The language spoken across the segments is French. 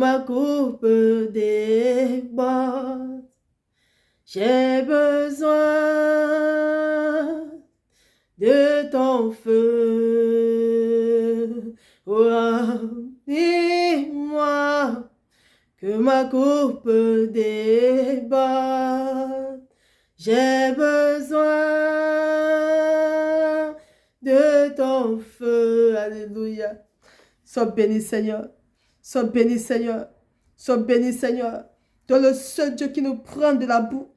ma coupe déborde. J'ai besoin de ton feu. Remplis-moi, que ma coupe déborde. J'ai besoin de ton feu. Alléluia. Sois béni, Seigneur. Sois béni, Seigneur. Sois béni, Seigneur. Toi, le seul Dieu qui nous prend de la boue.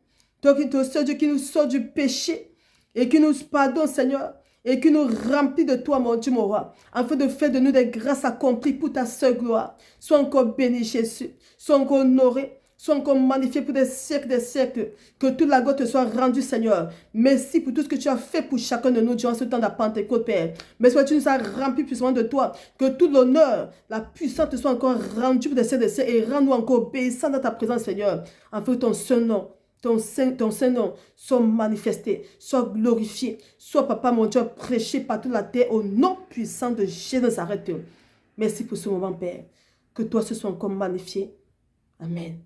Toi, le seul Dieu qui nous sort du péché et qui nous pardonne, Seigneur, et qui nous remplit de toi, mon Dieu, mon roi, afin de faire de nous des grâces accomplies pour ta seule gloire. Sois encore béni, Jésus. Sois encore honoré. Sois encore magnifié pour des siècles. Que toute la gloire te soit rendue, Seigneur. Merci pour tout ce que tu as fait pour chacun de nous durant ce temps de la Pentecôte, Père. Mais soit tu nous as remplis puissamment de toi. Que tout l'honneur, la puissance te soit encore rendue pour des siècles et rends-nous encore obéissants dans ta présence, Seigneur. Afin que ton seul nom, ton Saint-Nom soit manifesté, soit glorifié, soit, Papa, mon Dieu, prêché par toute la terre au nom puissant de Jésus de Nazareth. Merci pour ce moment, Père. Que toi, ce soit encore magnifié. Amen.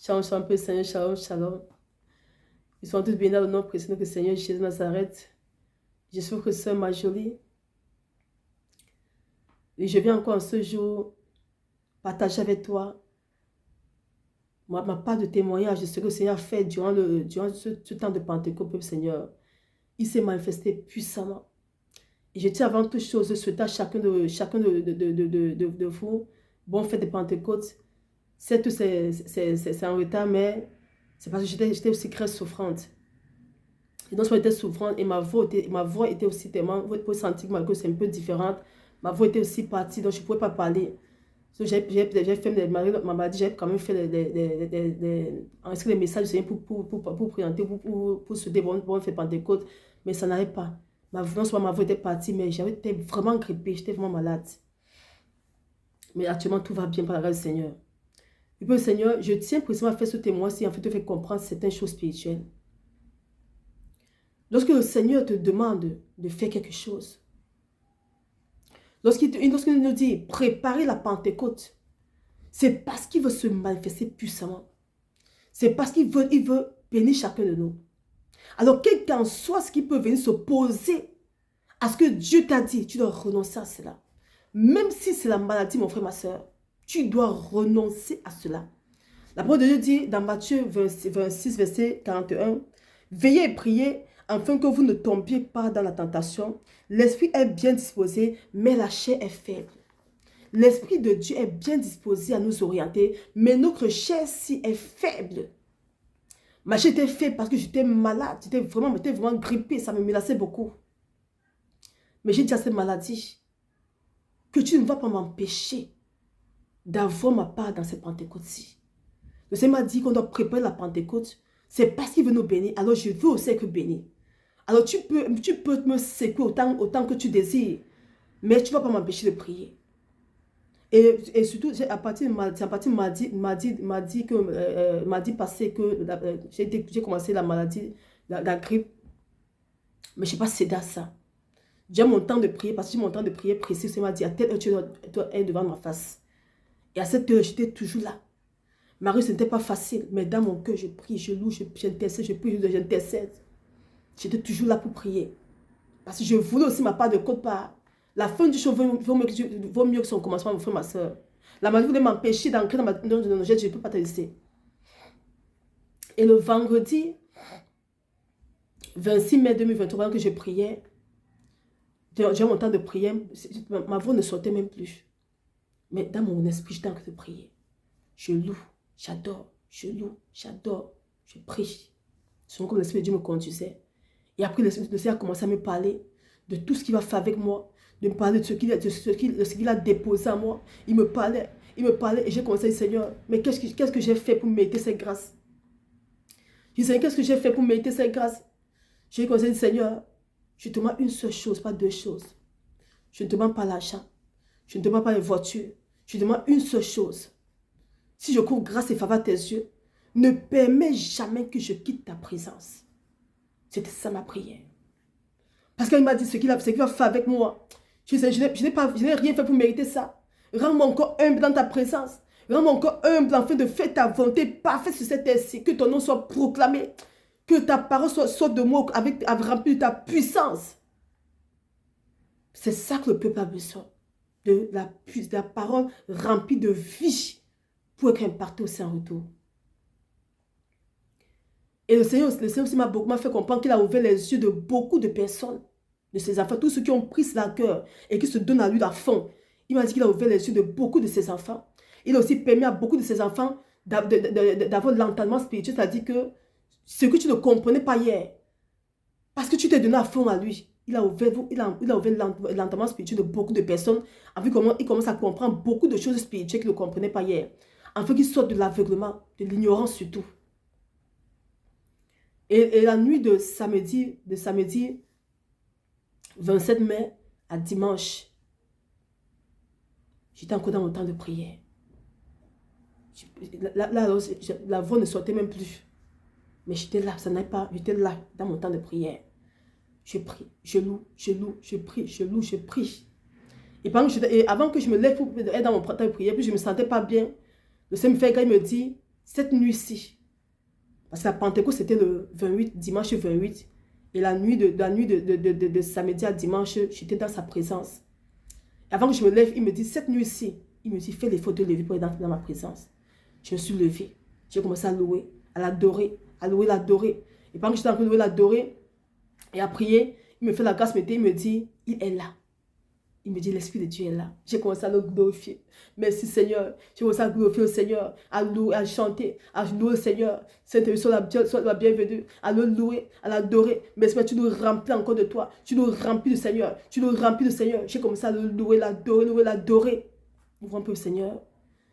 Shalom, shalom, Père Seigneur, shalom, shalom. Ils sont tous bénis au nom précieux que Seigneur Jésus de Nazareth. Je suis que Sœur Marjorie. Et je viens encore en ce jour partager avec toi ma part de témoignage de ce que le Seigneur a fait durant ce temps de Pentecôte, Seigneur. Il s'est manifesté puissamment. Et je tiens avant toute chose de souhaiter à chacun de vous, bon fête de Pentecôte. C'est en retard, mais c'est parce que j'étais aussi très souffrante. Et donc, j'étais souffrante et ma voix était aussi tellement, vous pouvez sentir que c'est un peu différente. Ma voix était aussi partie, donc je ne pouvais pas parler. J'ai fait ma maladie, j'ai quand même fait enregistrer des messages pour présenter, pour se dire bon fait Pentecôte, mais ça n'arrête pas. Ma voix était partie, mais j'étais vraiment grippée, j'étais vraiment malade. Mais actuellement, tout va bien par la grâce du Seigneur. Et puis, Seigneur, je tiens précisément à faire ce témoignage en fait, te faire comprendre certaines choses spirituelles. Lorsque le Seigneur te demande de faire quelque chose, lorsqu'il nous dit préparer la Pentecôte, c'est parce qu'il veut se manifester puissamment. C'est parce qu'il veut bénir chacun de nous. Alors, quel qu'en soit ce qui peut venir s'opposer à ce que Dieu t'a dit, tu dois renoncer à cela. Même si c'est la maladie, mon frère, ma soeur, tu dois renoncer à cela. La parole de Dieu dit dans Matthieu 26, verset 41, « Veillez et priez afin que vous ne tombiez pas dans la tentation. L'esprit est bien disposé, mais la chair est faible. » L'esprit de Dieu est bien disposé à nous orienter, mais notre chair si est faible. Ma chair était faible parce que j'étais malade, j'étais vraiment grippée, ça me menaçait beaucoup. Mais j'ai dit à cette maladie que tu ne vas pas m'empêcher d'avoir ma part dans cette Pentecôte-ci. Le Seigneur m'a dit qu'on doit préparer la Pentecôte. C'est parce qu'il veut nous bénir. Alors je veux aussi être béni. Alors tu peux me secouer autant que tu désires. Mais tu ne vas pas m'empêcher de prier. Et surtout, à partir de mardi passé que j'ai commencé la maladie, la grippe. Mais je n'ai pas cédé à ça. J'ai mon temps de prier, parce que j'ai mon temps de prier précis. C'est m'a dit, à telle heure, tu dois être devant ma face. Et à cette heure, j'étais toujours là. Ma rue, ce n'était pas facile, mais dans mon cœur, je prie, je loue, j'intercède, je prie, j'intercède. J'étais toujours là pour prier. Parce que je voulais aussi ma part de côte part. La fin du show vaut mieux que son commencement, mon frère, ma soeur. La maladie voulait m'empêcher d'entrer dans je ne peux pas te laisser. Et le vendredi 26 mai 2023, que je priais, j'ai mon temps de prière, ma voix ne sortait même plus. Mais dans mon esprit, j'étais en train de prier. Je loue, j'adore, je loue, j'adore, je prie. C'est comme l'Esprit de Dieu me conduisait. Et après, le Seigneur a commencé à me parler de tout ce qu'il va faire avec moi, de me parler de ce qu'il a déposé à moi. Il me parlait, et j'ai commencé à dire, Seigneur, mais qu'est-ce que j'ai fait pour mériter cette grâce? Je dis, Seigneur, qu'est-ce que j'ai fait pour mériter cette grâce? J'ai commencé à dire, Seigneur, je te demande une seule chose, pas deux choses. Je ne te demande pas l'argent, je ne te demande pas les voitures, je te demande une seule chose. Si je couvre grâce et faveur à tes yeux, ne permets jamais que je quitte ta présence. C'était ça ma prière. Parce qu'il m'a dit ce qu'il va faire avec moi. Je n'ai rien fait pour mériter ça. Rends-moi encore humble dans ta présence. Rends-moi encore humble afin de faire ta volonté parfaite sur cette terre-ci. Que ton nom soit proclamé. Que ta parole soit de moi avec remplie de ta puissance. C'est ça que le peuple a besoin. De la parole remplie de vie pour être impacté aussi en retour. Et le Seigneur aussi m'a fait comprendre qu'il a ouvert les yeux de beaucoup de personnes, de ses enfants, tous ceux qui ont pris cela à cœur et qui se donnent à lui à fond. Il m'a dit qu'il a ouvert les yeux de beaucoup de ses enfants. Il a aussi permis à beaucoup de ses enfants d'avoir l'entendement spirituel, c'est-à-dire que ce que tu ne comprenais pas hier, parce que tu t'es donné à fond à lui, il a ouvert l'entendement spirituel de beaucoup de personnes, vu comment il commence à comprendre beaucoup de choses spirituelles qu'il ne comprenait pas hier, afin qu'il sorte de l'aveuglement, de l'ignorance surtout. Et la nuit de samedi 27 mai à dimanche, j'étais encore dans mon temps de prière. La voix ne sortait même plus. Mais j'étais là, ça n'allait pas, j'étais là dans mon temps de prière. Je prie, je loue, je prie, je loue, je prie. Et avant que je me lève pour être dans mon temps de prière, puis je ne me sentais pas bien. Le Seigneur me fait grâce, il me dit, cette nuit-ci, parce que la Pentecôte c'était le 28, dimanche 28, et la nuit de samedi à dimanche, j'étais dans sa présence. Et avant que je me lève, il me dit, cette nuit-ci, il me dit, fais l'effort de lever pour être dans ma présence. Je me suis levée, j'ai commencé à louer, à l'adorer, à louer, l'adorer. Et pendant que j'étais en train de louer, l'adorer et à prier, il me fait la grâce, il me dit, il est là. Il me dit, l'Esprit de Dieu est là. J'ai commencé à le glorifier. Merci Seigneur. J'ai commencé à glorifier au Seigneur, à louer, à chanter, à louer au Seigneur. Sainte soit la bienvenue, à le louer, à l'adorer. Merci, tu nous remplis encore de toi. Tu nous remplis de Seigneur. Tu nous remplis de Seigneur. J'ai commencé à le louer, l'adorer. Ouvre un peu, Seigneur.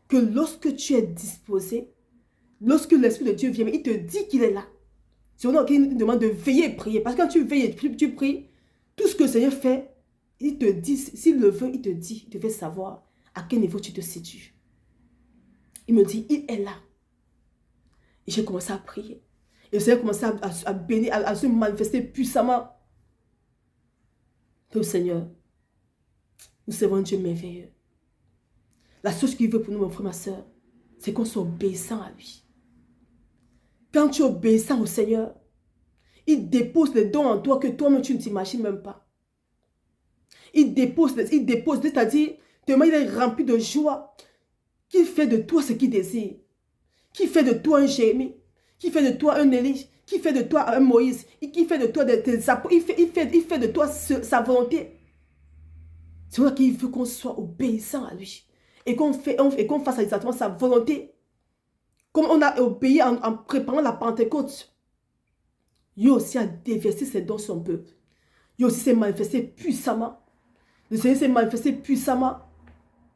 Que lorsque tu es disposé, lorsque l'Esprit de Dieu vient, il te dit qu'il est là. C'est vraiment qu'il nous demande de veiller et prier. Parce que quand tu veilles et tu pries, tout ce que le Seigneur fait, il te dit, s'il le veut, il te dit, il te fait savoir à quel niveau tu te situes. Il me dit, il est là. Et j'ai commencé à prier. Et le Seigneur a commencé à bénir, à se manifester puissamment. Que Seigneur, nous servons un Dieu merveilleux. La chose qu'il veut pour nous, mon frère, ma soeur, c'est qu'on soit obéissant à lui. Quand tu es obéissant au Seigneur, il dépose les dons en toi que toi-même tu ne t'imagines même pas. Il dépose, c'est-à-dire, tellement il est rempli de joie, qu'il fait de toi ce qu'il désire, qui fait de toi un Jérémie, qui fait de toi un Élie, qui fait de toi un Moïse, qui fait de toi des apôtres, il fait de toi sa volonté. C'est vrai qu'il veut qu'on soit obéissant à lui et qu'on fasse exactement sa volonté. Comme on a obéi en préparant la Pentecôte, il aussi a déversé ses dons sur son peuple. Il aussi s'est manifesté puissamment. Le Seigneur s'est manifesté puissamment.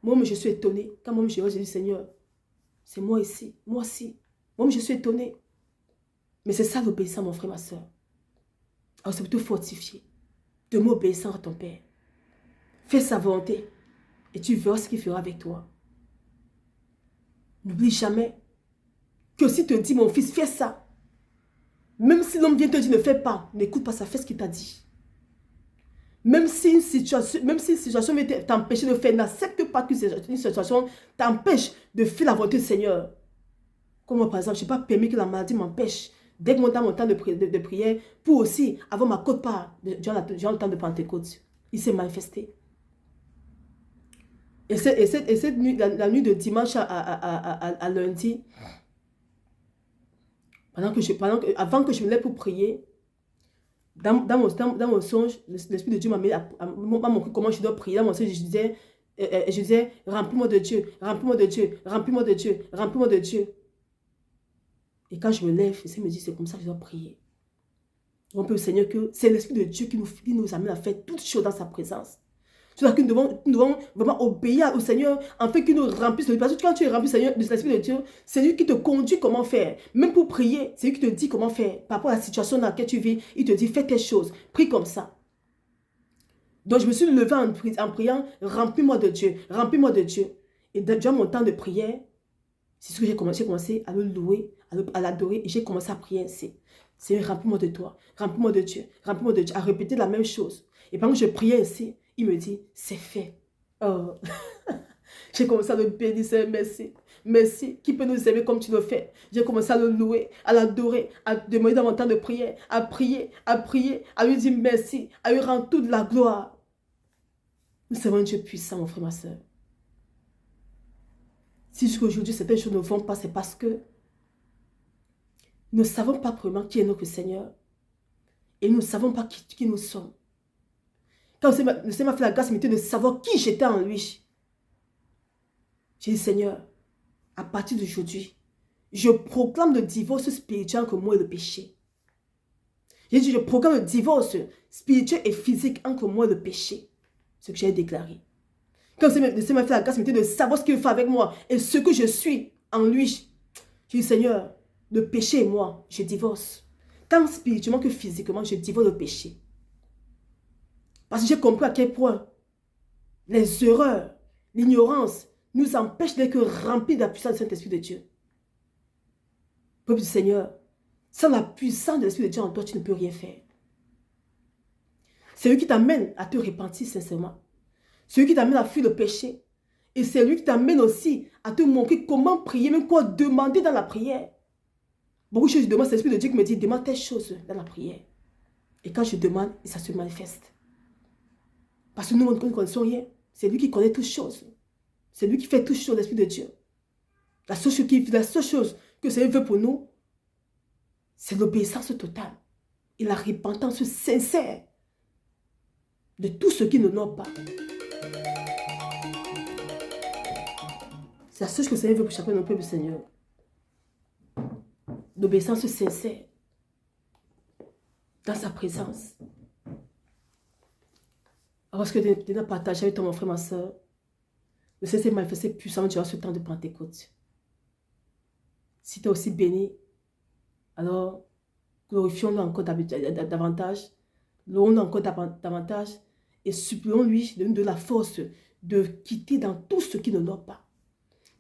Moi, je suis étonné. Quand moi, je dis, Seigneur, c'est moi ici, moi aussi. Moi, je suis étonné. Mais c'est ça l'obéissance, mon frère, ma soeur. Alors, c'est plutôt fortifié. De m'obéissant à ton Père. Fais sa volonté. Et tu verras ce qu'il fera avec toi. N'oublie jamais que si te dit, mon fils, fais ça. Même si l'homme vient te dire, ne fais pas. N'écoute pas ça, fais ce qu'il t'a dit. Même si une situation vient t'empêcher de faire, n'accepte pas qu'une situation t'empêche de faire la volonté du Seigneur. Comme moi, par exemple, je n'ai pas permis que la maladie m'empêche d'être dans mon temps de prière pour aussi avoir ma quote-part durant le temps de Pentecôte. Il s'est manifesté. Et cette nuit, la nuit de dimanche à lundi, avant que je me lève pour prier, dans mon songe, l'Esprit de Dieu m'a montré comment je dois prier. Dans mon songe, je disais, remplis-moi de Dieu, remplis-moi de Dieu, remplis-moi de Dieu, remplis-moi de Dieu. Et quand je me lève, le Seigneur me dit, c'est comme ça que je dois prier. On peut le Seigneur que c'est l'Esprit de Dieu qui nous amène à faire toutes choses dans sa présence. C'est là que nous devons vraiment obéir au Seigneur en fait qu'il nous remplisse. Parce que quand tu es rempli de l'Esprit de Dieu, c'est lui qui te conduit comment faire. Même pour prier, c'est lui qui te dit comment faire. Par rapport à la situation dans laquelle tu vis, il te dit fais telle chose, prie comme ça. Donc je me suis levée en priant, remplis-moi de Dieu, remplis-moi de Dieu. Et durant mon temps de prière, c'est ce que j'ai commencé à le louer, à l'adorer et j'ai commencé à prier ainsi. Seigneur, remplis-moi de toi, remplis-moi de Dieu, remplis-moi de Dieu, à répéter la même chose. Et pendant que je priais ainsi, il me dit, c'est fait. Oh. J'ai commencé à le bénir, Seigneur, merci. Merci. Qui peut nous aimer comme tu le fais? J'ai commencé à le louer, à l'adorer, à demander davantage de prière, à prier, à lui dire merci, à lui rendre toute la gloire. Nous savons un Dieu puissant, mon frère, ma soeur. Si jusqu'aujourd'hui certaines choses ne vont pas, c'est parce que nous ne savons pas vraiment qui est notre Seigneur. Et nous ne savons pas qui nous sommes. Quand le Seigneur m'a fait la grâce de savoir qui j'étais en lui, j'ai dit, Seigneur, à partir d'aujourd'hui, je proclame le divorce spirituel entre moi et le péché. J'ai dit, je proclame le divorce spirituel et physique entre moi et le péché. Ce que j'ai déclaré. Quand le Seigneur m'a fait la grâce de savoir ce qu'il fait avec moi et ce que je suis en lui, j'ai dit, Seigneur, le péché et moi, je divorce. Tant spirituellement que physiquement, je divorce le péché. Parce que j'ai compris à quel point les erreurs, l'ignorance nous empêchent d'être remplis de la puissance du Saint-Esprit de Dieu. Peuple du Seigneur, sans la puissance de l'Esprit de Dieu en toi, tu ne peux rien faire. C'est lui qui t'amène à te repentir sincèrement. C'est lui qui t'amène à fuir le péché. Et c'est lui qui t'amène aussi à te montrer comment prier, même quoi demander dans la prière. Beaucoup de choses, je demande, c'est l'Esprit de Dieu qui me dit, demande telle chose dans la prière. Et quand je demande, ça se manifeste. Parce que nous, nous ne connaissons rien. C'est lui qui connaît toutes choses. C'est lui qui fait toutes choses, l'Esprit de Dieu. La seule chose que Seigneur veut pour nous, c'est l'obéissance totale et la repentance sincère de tout ce qui ne n'ont pas. C'est la seule chose que le Seigneur veut pour chacun de nos peuples, Seigneur. L'obéissance sincère dans sa présence. Alors, ce que tu as partagé avec toi, mon frère, ma soeur, le Seigneur s'est manifesté puissamment durant ce temps de Pentecôte. Si tu es aussi béni, alors glorifions-le encore davantage, louons-le encore davantage et supplions-lui de nous donner la force de quitter dans tout ce qui ne nous pas.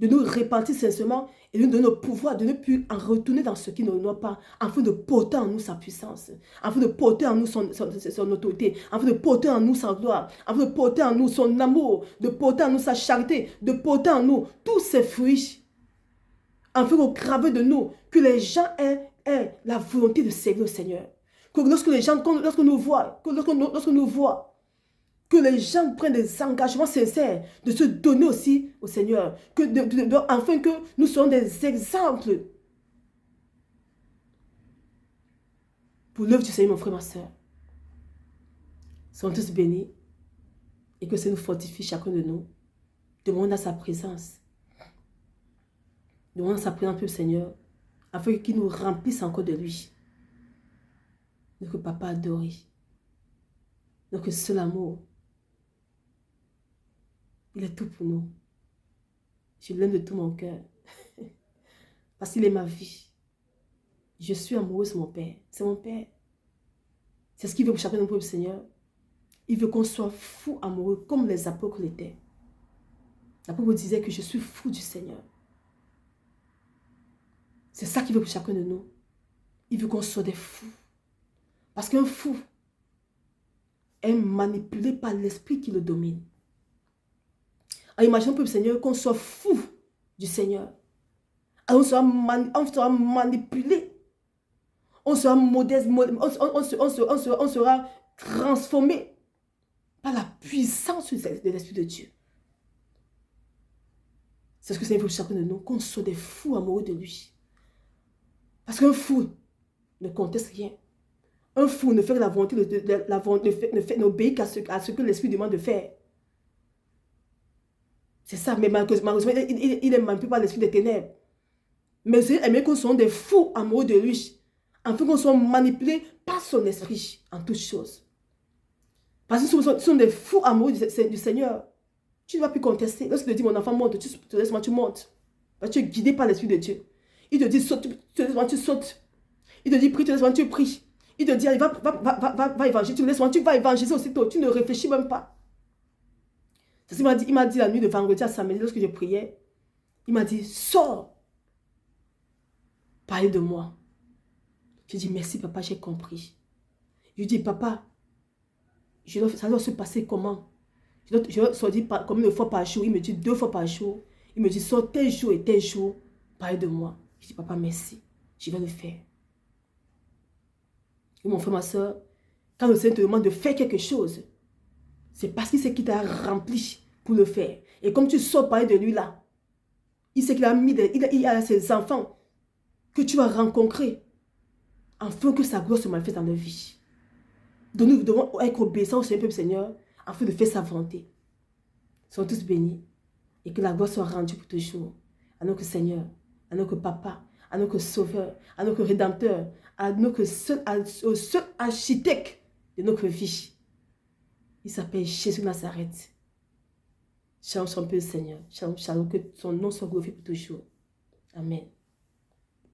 De nous repentir sincèrement et de nous donner le pouvoir de ne plus en retourner dans ce qui ne nous pas, afin de porter en nous sa puissance, afin de porter en nous son autorité, afin de porter en nous sa gloire, afin de porter en nous son amour, de porter en nous sa charité, de porter en nous tous ses fruits, afin qu'au travers de nous, que les gens aient la volonté de servir le Seigneur. Que lorsque nous voient, que les gens prennent des engagements sincères de se donner aussi au Seigneur. Afin que nous soyons des exemples pour l'œuvre du Seigneur, mon frère, ma soeur. Soyons tous bénis et que ça nous fortifie chacun de nous. Demandons à sa présence. Demandons à sa présence, le Seigneur, afin qu'il nous remplisse encore de lui. Notre Papa adoré. Notre seul amour. Il est tout pour nous. Je l'aime de tout mon cœur. Parce qu'il est ma vie. Je suis amoureuse de mon Père. C'est mon Père. C'est ce qu'il veut pour chacun de nous, Seigneur. Il veut qu'on soit fou amoureux comme les apôtres l'étaient. L'apôtre disait que je suis fou du Seigneur. C'est ça qu'il veut pour chacun de nous. Il veut qu'on soit des fous. Parce qu'un fou est manipulé par l'esprit qui le domine. Alors imaginons, peuple Seigneur, qu'on soit fou du Seigneur. Alors on sera manipulé. On sera modeste, on sera transformé par la puissance de l'Esprit de Dieu. C'est ce que ça veut pour chacun de nous, qu'on soit des fous amoureux de lui. Parce qu'un fou ne conteste rien. Un fou ne fait que la volonté, n'obéit qu'à ce que l'Esprit demande de faire. C'est ça, mais malheureusement, il est manipulé par l'esprit des ténèbres. Mais c'est aimer qu'on soit des fous amoureux de lui, afin qu'on soit manipulés par son esprit en toutes choses. Parce que si nous sommes des fous amoureux du Seigneur, tu ne vas plus contester. Lorsqu'il te dit, mon enfant, monte, tu laisses-moi, tu montes. Parce que tu es guidé par l'Esprit de Dieu. Il te dit, saute, tu laisses-moi, tu sautes. Il te dit, prie, tu laisses-moi, tu pries. Il te dit, allez, va évangéliser, tu laisses-moi, tu vas évangéliser aussitôt. Tu ne réfléchis même pas. Il m'a dit la nuit de vendredi à samedi, lorsque je priais, il m'a dit, sors, parlez de moi. J'ai dit, merci papa, j'ai compris. Je lui ai dit, papa, ça doit se passer comment? Je dois sortir combien de fois par jour? Il me dit 2 fois par jour. Il me dit, sors tel jour et tel jour. Parle de moi. Je dis, papa, merci. Je vais le faire. Et mon frère, ma soeur, quand le Seigneur te demande de faire quelque chose, c'est parce qu'il sait qu'il t'a rempli pour le faire. Et comme tu sors parler de lui là, il sait qu'il a mis il a ses enfants que tu vas rencontrer afin que sa gloire se manifeste dans leur vie. Donc nous devons être obéissants au Seigneur afin de faire sa volonté. Soyons tous bénis et que la gloire soit rendue pour toujours à notre Seigneur, à notre Papa, à notre Sauveur, à notre Rédempteur, au seul architecte de notre vie. Il s'appelle Jésus de Nazareth. Shalom, son Père Seigneur. Shalom, shalom, que son nom soit glorifié pour toujours. Amen.